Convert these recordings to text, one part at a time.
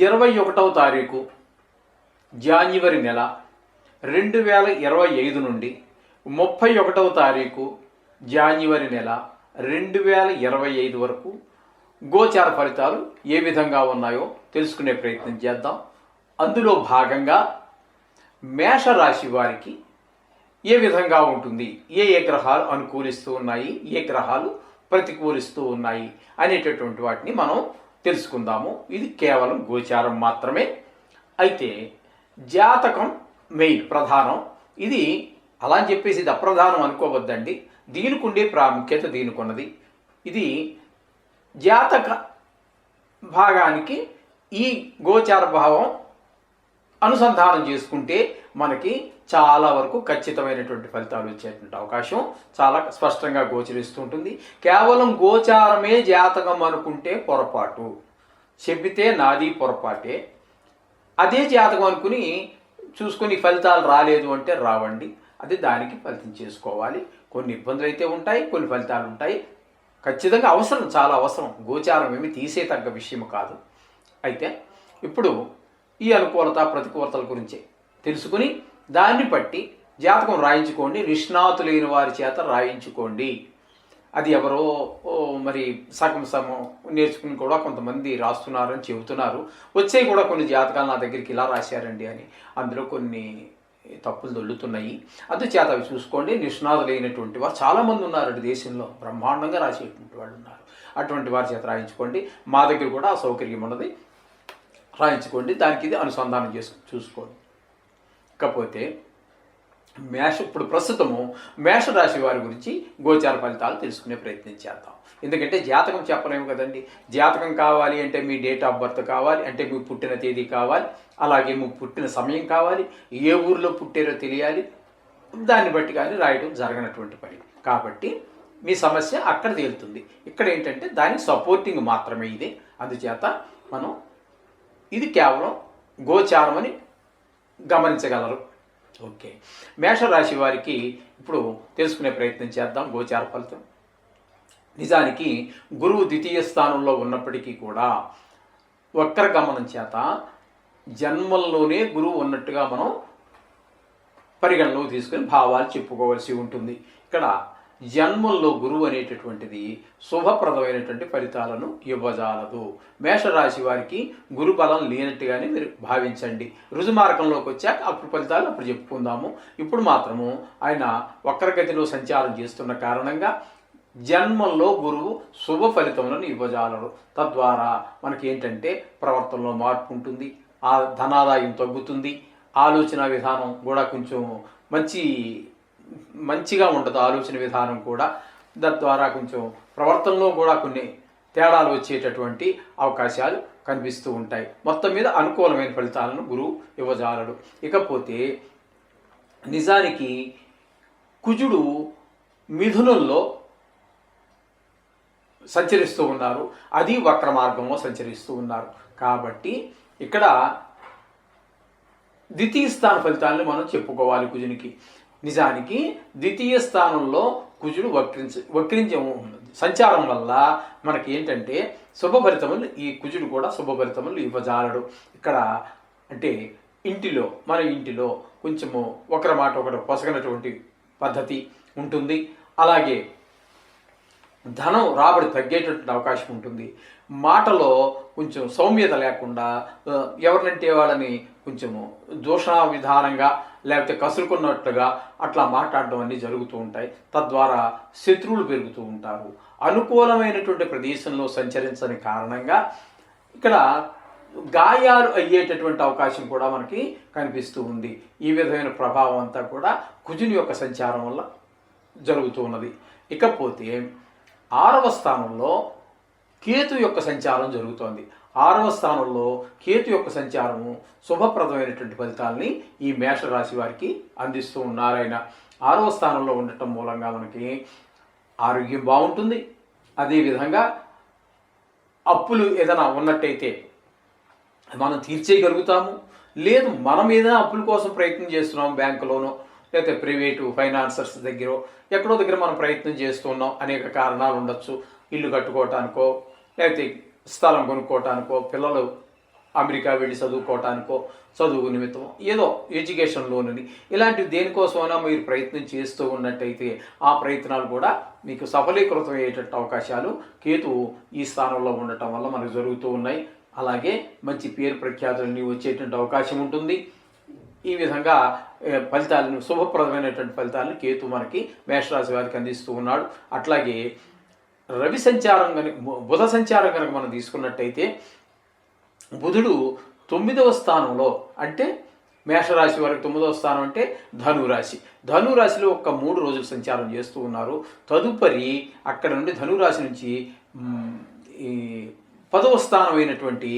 21వ తారీఖు జాన్యువరి నెల 2025 నుండి 31వ తారీఖు జాన్యువరి నెల 2025 వరకు గోచార ఫలితాలు ఏ విధంగా ఉన్నాయో తెలుసుకునే ప్రయత్నం చేద్దాం. అందులో భాగంగా మేషరాశి వారికి ఏ విధంగా ఉంటుంది, ఏ గ్రహాలు అనుకూలిస్తూ ఉన్నాయి, ఏ గ్రహాలు ప్రతికూలిస్తూ ఉన్నాయి అనేటటువంటి వాటిని మనం తెలుసుకుందాము. ఇది కేవలం గోచారం మాత్రమే. అయితే జాతకం మెయిన్ ప్రధానం. ఇది అలా అని చెప్పేసి ఇది అప్రధానం అనుకోవద్దండి. దీనికి ఉండే ప్రాముఖ్యత దీనికి ఉన్నది. ఇది జాతక భాగానికి ఈ గోచార భావం అనుసంధానం చేసుకుంటే మనకి చాలా వరకు ఖచ్చితమైనటువంటి ఫలితాలు వచ్చేటువంటి అవకాశం చాలా స్పష్టంగా గోచరిస్తూ ఉంటుంది. కేవలం గోచారమే జాతకం అనుకుంటే పొరపాటు, చెబితే నాది పొరపాటే. అదే జాతకం అనుకుని చూసుకొని ఫలితాలు రాలేదు అంటే రావండి. అది దానికి ఫలితం చేసుకోవాలి. కొన్ని ఇబ్బందులు అయితే ఉంటాయి, కొన్ని ఫలితాలు ఉంటాయి. ఖచ్చితంగా అవసరం, చాలా అవసరం. గోచారం ఏమి తీసేతగ్గ విషయం కాదు. అయితే ఇప్పుడు ఈ అనుకూలత ప్రతికూలతల గురించి తెలుసుకుని దాన్ని బట్టి జాతకం రాయించుకోండి. నిష్ణాతులైన వారి చేత రాయించుకోండి. అది ఎవరో మరి సగం నేర్చుకుని కూడా కొంతమంది రాస్తున్నారని చెబుతున్నారు. వచ్చాయి కూడా కొన్ని జాతకాలు నా దగ్గరికి ఇలా రాశారండి అని. అందులో కొన్ని తప్పులు దొల్లుతున్నాయి. అందుచేత అవి చూసుకోండి. నిష్ణాతులైనటువంటి వారు చాలామంది ఉన్నారండి దేశంలో, బ్రహ్మాండంగా రాసేటువంటి వాళ్ళు ఉన్నారు. అటువంటి వారి చేత రాయించుకోండి. మా దగ్గర కూడా ఆ సౌకర్యం ఉన్నది, రాయించుకోండి. దానికి ఇది అనుసంధానం చూసుకోండి. ఇకపోతే ఇప్పుడు ప్రస్తుతము మేషరాశి వారి గురించి గోచార ఫలితాలు తెలుసుకునే ప్రయత్నం చేద్దాం. ఎందుకంటే జాతకం చెప్పలేము కదండి. జాతకం కావాలి అంటే మీ డేట్ ఆఫ్ బర్త్ కావాలి, అంటే మీ పుట్టిన తేదీ కావాలి, అలాగే మీ పుట్టిన సమయం కావాలి, ఏ ఊరిలో పుట్టారో తెలియాలి. దాన్ని బట్టి కానీ రాయడం జరగనటువంటి పని. కాబట్టి మీ సమస్య అక్కడ తేలుతుంది. ఇక్కడ ఏంటంటే దానికి సపోర్టింగ్ మాత్రమే ఇది. అందుచేత మనం ఇది కేవలం గోచారం అని గమనించగలరు. ఓకే, మేషరాశి వారికి ఇప్పుడు తెలుసుకునే ప్రయత్నం చేద్దాం గోచార ఫలితం. నిజానికి గురువు ద్వితీయ స్థానంలో ఉన్నప్పటికీ కూడా వక్ర గమనం చేత జన్మల్లోనే గురువు ఉన్నట్టుగా మనం పరిగణలోకి తీసుకుని భావాలు చెప్పుకోవాల్సి ఉంటుంది. ఇక్కడ జన్మల్లో గురువు అనేటటువంటిది శుభప్రదమైనటువంటి ఫలితాలను ఇవ్వజాలదు. మేషరాశి వారికి గురు బలం లేనట్టుగానే మీరు భావించండి. రుజుమార్గంలోకి వచ్చాక అప్పుడు ఫలితాలు అప్పుడు చెప్పుకుందాము. ఇప్పుడు మాత్రము ఆయన వక్రగతిలో సంచారం చేస్తున్న కారణంగా జన్మల్లో గురువు శుభ ఫలితములను ఇవ్వజాలరు. తద్వారా మనకి ఏంటంటే ప్రవర్తనలో మార్పు ఉంటుంది, ఆ ధనాదాయం తగ్గుతుంది, ఆలోచన విధానం కూడా కొంచెం మంచిగా ఉండదు. ఆలోచన విధానం కూడా తద్వారా కొంచెం ప్రవర్తనలో కూడా కొన్ని తేడాలు వచ్చేటటువంటి అవకాశాలు కనిపిస్తూ ఉంటాయి. మొత్తం మీద అనుకూలమైన ఫలితాలను గురువు ఇవ్వజాలడు. ఇకపోతే నిజానికి కుజుడు మిథునంలో సంచరిస్తూ ఉన్నారు, అది వక్ర మార్గంలో సంచరిస్తూ ఉన్నారు. కాబట్టి ఇక్కడ ద్వితీయ స్థాన ఫలితాలను మనం చెప్పుకోవాలి కుజునికి. నిజానికి ద్వితీయ స్థానంలో కుజుడు వక్రించి సంచారం వల్ల మనకి ఏంటంటే శుభఫలితములు, ఈ కుజుడు కూడా శుభఫలితములు ఇవ్వజాలడు. ఇక్కడ అంటే మన ఇంటిలో కొంచెము ఒకరి మాట ఒకరు పొసగనటువంటి పద్ధతి ఉంటుంది. అలాగే ధనం రాబడి తగ్గేటటువంటి అవకాశం ఉంటుంది. మాటలో కొంచెం సౌమ్యత లేకుండా ఎవరినంటే వాళ్ళని కొంచెము దూషణ విధానంగా లేకపోతే కసురుకున్నట్లుగా అట్లా మాట్లాడడం అన్నీ జరుగుతూ ఉంటాయి. తద్వారా శత్రువులు పెరుగుతూ ఉంటారు. అనుకూలమైనటువంటి ప్రదేశంలో సంచరించని కారణంగా ఇక్కడ గాయాలు అయ్యేటటువంటి అవకాశం కూడా మనకి కనిపిస్తూ ఉంది. ఈ విధమైన ప్రభావం అంతా కూడా కుజుని యొక్క సంచారం వల్ల జరుగుతూ ఉన్నది. ఇకపోతే 6వ స్థానంలో కేతు యొక్క సంచారం జరుగుతోంది. 6వ స్థానంలో కేతు యొక్క సంచారము శుభప్రదమైనటువంటి ఫలితాలని ఈ మేషరాశి వారికి అందిస్తూ ఉన్నారు. ఆయన 6వ స్థానంలో ఉండటం మూలంగా మనకి ఆరోగ్యం బాగుంటుంది. అదేవిధంగా అప్పులు ఏదైనా ఉన్నట్టయితే మనం తీర్చేయగలుగుతాము. లేదు మనం ఏదైనా అప్పుల కోసం ప్రయత్నం చేస్తున్నాం బ్యాంకులోనో, లేకపోతే ప్రైవేటు ఫైనాన్సర్స్ దగ్గర ఎక్కడో దగ్గర మనం ప్రయత్నం చేస్తున్నాం. అనేక కారణాలు ఉండొచ్చు. ఇల్లు కట్టుకోవటానికో, లేకపోతే స్థలం కొనుక్కోవటానికో, పిల్లలు అమెరికా వెళ్ళి చదువుకోవటానికో, చదువు నిమిత్తం ఏదో ఎడ్యుకేషన్ లోన్ అని ఇలాంటివి దేనికోసమైనా మీరు ప్రయత్నం చేస్తూ ఉన్నట్టయితే ఆ ప్రయత్నాలు కూడా మీకు సఫలీకృతం అయ్యేటట్టు అవకాశాలు కేతువు ఈ స్థానంలో ఉండటం వల్ల మనకు జరుగుతూ ఉన్నాయి. అలాగే మంచి పేరు ప్రఖ్యాతులన్నీ వచ్చేటువంటి అవకాశం ఉంటుంది. ఈ విధంగా ఫలితాలను, శుభప్రదమైనటువంటి ఫలితాలను కేతు మనకి మేషరాశి వారికి అందిస్తూ ఉన్నాడు. అట్లాగే రవి సంచారం కనుక, బుధ సంచారం కనుక మనం తీసుకున్నట్టయితే బుధుడు 9వ స్థానంలో, అంటే మేషరాశి వారికి 9వ స్థానం అంటే ధనురాశి. ధనురాశిలో ఒక 3 రోజులు సంచారం చేస్తూ ఉన్నారు. తదుపరి అక్కడ నుండి ధనురాశి నుంచి ఈ 10వ స్థానం అయినటువంటి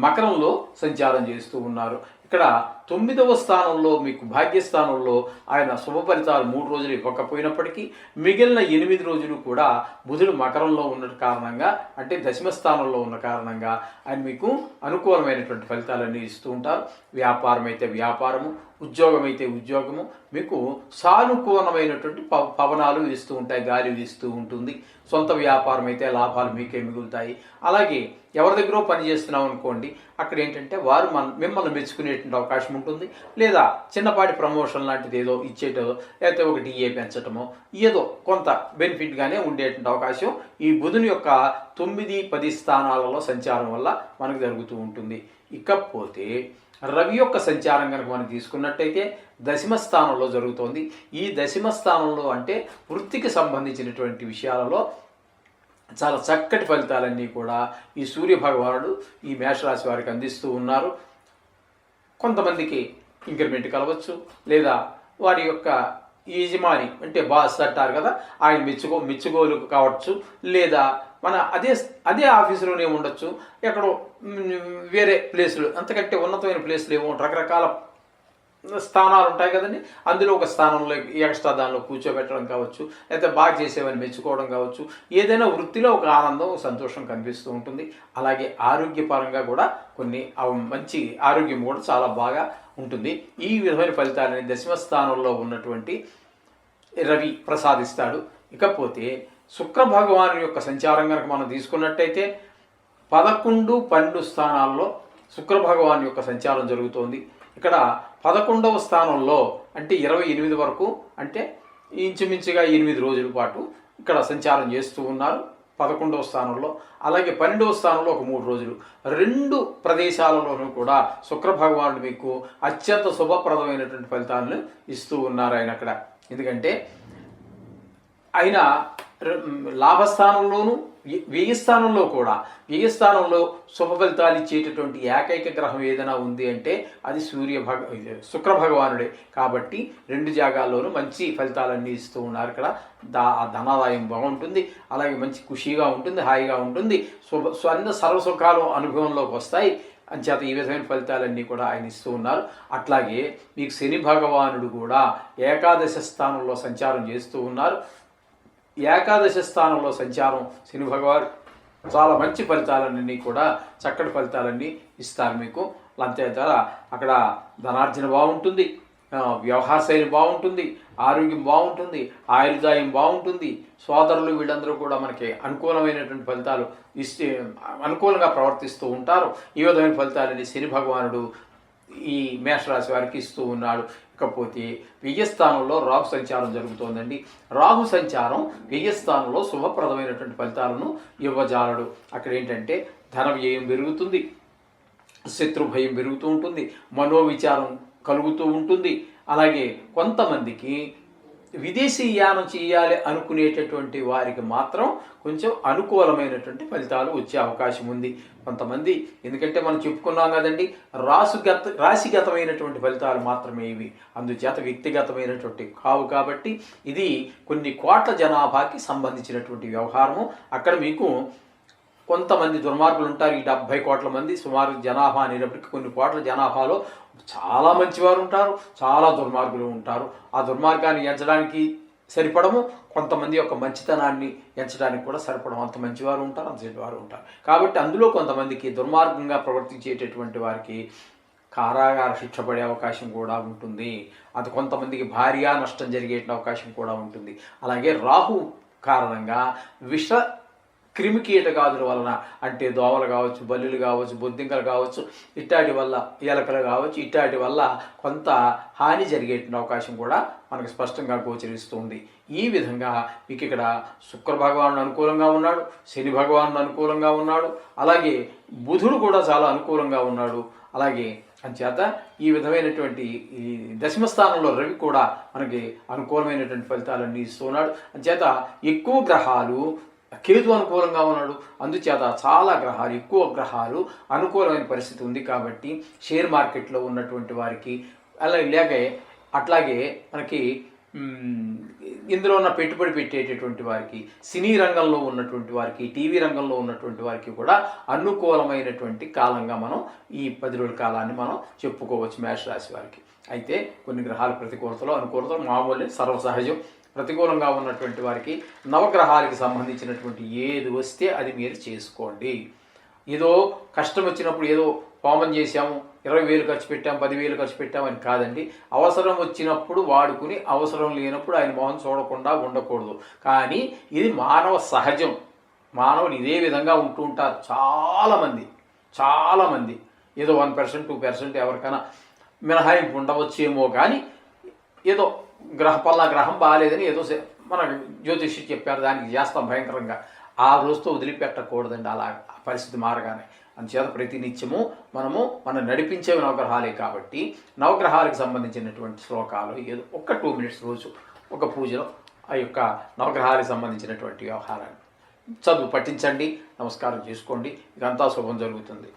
మకరంలో సంచారం చేస్తూ ఉన్నారు. ఇక్కడ 9వ స్థానంలో మీకు భాగ్యస్థానంలో ఆయన శుభ ఫలితాలు 3 రోజులు ఇవ్వకపోయినప్పటికీ మిగిలిన 8 రోజులు కూడా బుధుడు మకరంలో ఉన్న కారణంగా, అంటే దశమ స్థానంలో ఉన్న కారణంగా ఆయన మీకు అనుకూలమైనటువంటి ఫలితాలన్నీ ఇస్తూ ఉంటారు. వ్యాపారం అయితే వ్యాపారము, ఉద్యోగం అయితే ఉద్యోగము మీకు సానుకూలమైనటువంటి పవనాలు ఇస్తూ ఉంటాయి, గాలి వీస్తూ ఉంటుంది. సొంత వ్యాపారం అయితే లాభాలు మీకే మిగులుతాయి. అలాగే ఎవరి దగ్గర పని చేస్తున్నాం అనుకోండి, అక్కడ ఏంటంటే వారు మిమ్మల్ని మెచ్చుకునేటువంటి అవకాశం ఉంటుంది. లేదా చిన్నపాటి ప్రమోషన్ లాంటిది ఏదో ఇచ్చేటో, లేకపోతే ఒక డిఏ పెంచటమో ఏదో కొంత బెనిఫిట్గానే ఉండేటువంటి అవకాశం ఈ బుధుని యొక్క 9, 10 స్థానాలలో సంచారం వల్ల మనకు జరుగుతూ ఉంటుంది. ఇకపోతే రవి యొక్క సంచారం కనుక మనం తీసుకున్నట్టయితే దశమ స్థానంలో జరుగుతోంది. ఈ దశమ స్థానంలో అంటే వృత్తికి సంబంధించినటువంటి విషయాలలో చాలా చక్కటి ఫలితాలన్నీ కూడా ఈ సూర్య భగవానుడు ఈ మేషరాశి వారికి అందిస్తూ ఉన్నారు. కొంతమందికి ఇంక్రిమెంట్ కలవచ్చు, లేదా వారి యొక్క యజమాని అంటే బాస్ అంటారు కదా, ఆయన మెచ్చుకోలు కావచ్చు, లేదా మన అదే ఆఫీసులోనే ఉండొచ్చు, ఎక్కడో వేరే ప్లేసులు, అంతకంటే ఉన్నతమైన ప్లేసులు ఏమో రకరకాల స్థానాలు ఉంటాయి కదండి. అందులో ఒక స్థానంలో ఎక్స్ట్రా దానిలో కూర్చోబెట్టడం కావచ్చు, లేకపోతే బాగా చేసేవని మెచ్చుకోవడం కావచ్చు. ఏదైనా వృత్తిలో ఒక ఆనందం, సంతోషం కనిపిస్తూ ఉంటుంది. అలాగే ఆరోగ్యపరంగా కూడా కొన్ని మంచి ఆరోగ్యం కూడా చాలా బాగా ఉంటుంది. ఈ విధమైన ఫలితాలని దశమ స్థానంలో ఉన్నటువంటి రవి ప్రసాదిస్తాడు. ఇకపోతే శుక్ర భగవాను యొక్క సంచారం కనుక మనం తీసుకున్నట్టయితే 11, 12 స్థానాల్లో శుక్ర భగవాన్ యొక్క సంచారం జరుగుతోంది. ఇక్కడ 11వ స్థానంలో అంటే 28 వరకు, అంటే ఇంచుమించుగా 8 రోజుల పాటు ఇక్కడ సంచారం చేస్తూ ఉన్నారు 11వ స్థానంలో. అలాగే 12వ స్థానంలో ఒక 3 రోజులు. 2 ప్రదేశాలలోనూ కూడా శుక్ర భగవానుడు మీకు అత్యంత శుభప్రదమైనటువంటి ఫలితాలను ఇస్తూ ఉన్నారు ఆయన అక్కడ. ఎందుకంటే ఆయన లాభస్థానంలోనూ వ్యయస్థానంలో కూడా, వ్యయస్థానంలో శుభ ఫలితాలు ఇచ్చేటటువంటి ఏకైక గ్రహం ఏదైనా ఉంది అంటే అది శుక్ర భగవానుడే. కాబట్టి 2 జాగాల్లోనూ మంచి ఫలితాలన్నీ ఇస్తూ ఉన్నారు. ఇక్కడ ధనాదాయం బాగుంటుంది, అలాగే మంచి ఖుషీగా ఉంటుంది, హాయిగా ఉంటుంది, సర్వసుఖాలు అనుభవంలోకి వస్తాయి. అంచేత ఈ విధమైన ఫలితాలన్నీ కూడా ఆయన ఇస్తూ ఉన్నారు. అట్లాగే మీకు శని భగవానుడు కూడా ఏకాదశ స్థానంలో సంచారం చేస్తూ ఉన్నారు. ఏకాదశ స్థానంలో సంచారం శని భగవాన్ చాలా మంచి ఫలితాలన్నీ కూడా, చక్కటి ఫలితాలన్నీ ఇస్తారు మీకు. అంతే ద్వారా అక్కడ ధనార్జన బాగుంటుంది, వ్యవహార శైలి బాగుంటుంది, ఆరోగ్యం బాగుంటుంది, ఆయుర్దాయం బాగుంటుంది. సోదరులు వీళ్ళందరూ కూడా మనకి అనుకూలమైనటువంటి ఫలితాలు అనుకూలంగా ప్రవర్తిస్తూ ఉంటారు. ఈ విధమైన ఫలితాలని శని భగవానుడు ఈ మేషరాశి వారికి ఇస్తూ ఉన్నాడు. ఇకపోతే వ్యయస్థానంలో రాహు సంచారం జరుగుతోందండి. రాహు సంచారం వ్యయస్థానంలో శుభప్రదమైనటువంటి ఫలితాలను ఇవ్వజాలడు. అక్కడ ఏంటంటే ధన వ్యయం పెరుగుతుంది, శత్రు భయం పెరుగుతూ ఉంటుంది, మనోవిచారం కలుగుతూ ఉంటుంది. అలాగే కొంతమందికి విదేశీ యానం చేయాలి అనుకునేటటువంటి వారికి మాత్రం కొంచెం అనుకూలమైనటువంటి ఫలితాలు వచ్చే అవకాశం ఉంది. కొంతమంది, ఎందుకంటే మనం చెప్పుకున్నాం కదండి, రాశిగతమైనటువంటి ఫలితాలు మాత్రమే ఇవి, అందుచేత వ్యక్తిగతమైనటువంటి కావు. కాబట్టి ఇది కొన్ని కోట్ల జనాభాకి సంబంధించినటువంటి వ్యవహారము. అక్కడ మీకు కొంతమంది దుర్మార్గులు ఉంటారు. ఈ 70 కోట్ల మంది సుమారు జనాభా అనేటప్పటికీ కొన్ని కోట్ల జనాభాలో చాలా మంచివారు ఉంటారు, చాలా దుర్మార్గులు ఉంటారు. ఆ దుర్మార్గాన్ని ఎంచడానికి సరిపడము, కొంతమంది యొక్క మంచితనాన్ని ఎంచడానికి కూడా సరిపడము. అంత మంచివారు ఉంటారు, అంత చెడ్డవారు ఉంటారు. కాబట్టి అందులో కొంతమందికి దుర్మార్గంగా ప్రవర్తించేటటువంటి వారికి కారాగార శిక్ష పడే అవకాశం కూడా ఉంటుంది. అది కొంతమందికి భారీగా నష్టం జరిగే అవకాశం కూడా ఉంటుంది. అలాగే రాహు కారణంగా విష క్రిమి కీటకాదుల వలన, అంటే దోమలు కావచ్చు, బల్లులు కావచ్చు, బొద్దింకలు కావచ్చు, ఇట్టాటి వల్ల, ఎలకలు కావచ్చు, ఇట్టాటి వల్ల కొంత హాని జరిగే అవకాశం కూడా మనకు స్పష్టంగా గోచరిస్తుంది. ఈ విధంగా మీకు ఇక్కడ శుక్ర భగవానుడు అనుకూలంగా ఉన్నాడు, శని భగవానుడు అనుకూలంగా ఉన్నాడు, అలాగే బుధుడు కూడా చాలా అనుకూలంగా ఉన్నాడు. అలాగే అంచేత ఈ విధమైనటువంటి ఈ దశమ స్థానంలో రవి కూడా మనకి అనుకూలమైనటువంటి ఫలితాలన్నీ ఇస్తున్నాడు. అంచేత ఎక్కువ గ్రహాలు, కేతు అనుకూలంగా ఉన్నాడు, అందుచేత చాలా గ్రహాలు, ఎక్కువ గ్రహాలు అనుకూలమైన పరిస్థితి ఉంది. కాబట్టి షేర్ మార్కెట్లో ఉన్నటువంటి వారికి అట్లాగే మనకి ఇందులో ఉన్న పెట్టుబడి పెట్టేటటువంటి వారికి, సినీ రంగంలో ఉన్నటువంటి వారికి, టీవీ రంగంలో ఉన్నటువంటి వారికి కూడా అనుకూలమైనటువంటి కాలంగా మనం ఈ 10 రోజుల కాలాన్ని మనం చెప్పుకోవచ్చు మేషరాశి వారికి. అయితే కొన్ని గ్రహాల ప్రతికూలతలు, అనుకూలతలు మామూలే, సర్వసహజం. ప్రతికూలంగా ఉన్నటువంటి వారికి నవగ్రహాలకి సంబంధించినటువంటి ఏది వస్తే అది మీరు చేసుకోండి. ఏదో కష్టం వచ్చినప్పుడు ఏదో హోమం చేశాము, 20,000 ఖర్చు పెట్టాము, 10,000 ఖర్చు పెట్టామని కాదండి. అవసరం వచ్చినప్పుడు వాడుకుని, అవసరం లేనప్పుడు ఆయన మొహం చూడకుండా ఉండకూడదు. కానీ ఇది మానవ సహజం. మానవులు ఇదే విధంగా ఉంటూ ఉంటారు. చాలామంది ఏదో 1%, 2% ఎవరికైనా మినహాయింపు ఉండవచ్చేమో, కానీ ఏదో గ్రహం బాగాలేదని ఏదో మన జ్యోతిష్యుడు చెప్పారు, దానికి చేస్తాం భయంకరంగా. ఆ రోజుతో వదిలిపెట్టకూడదండి. అలా పరిస్థితి మారగానే. అందుచేత ప్రతినిత్యము మనం నడిపించేవి నవగ్రహాలే కాబట్టి నవగ్రహాలకు సంబంధించినటువంటి శ్లోకాలు ఏదో ఒక 2 minutes రోజు ఒక పూజలో ఆ యొక్క నవగ్రహాలకు సంబంధించినటువంటి వ్యవహారాన్ని చదువు పఠించండి, నమస్కారం చేసుకోండి. ఇదంతా శుభం జరుగుతుంది.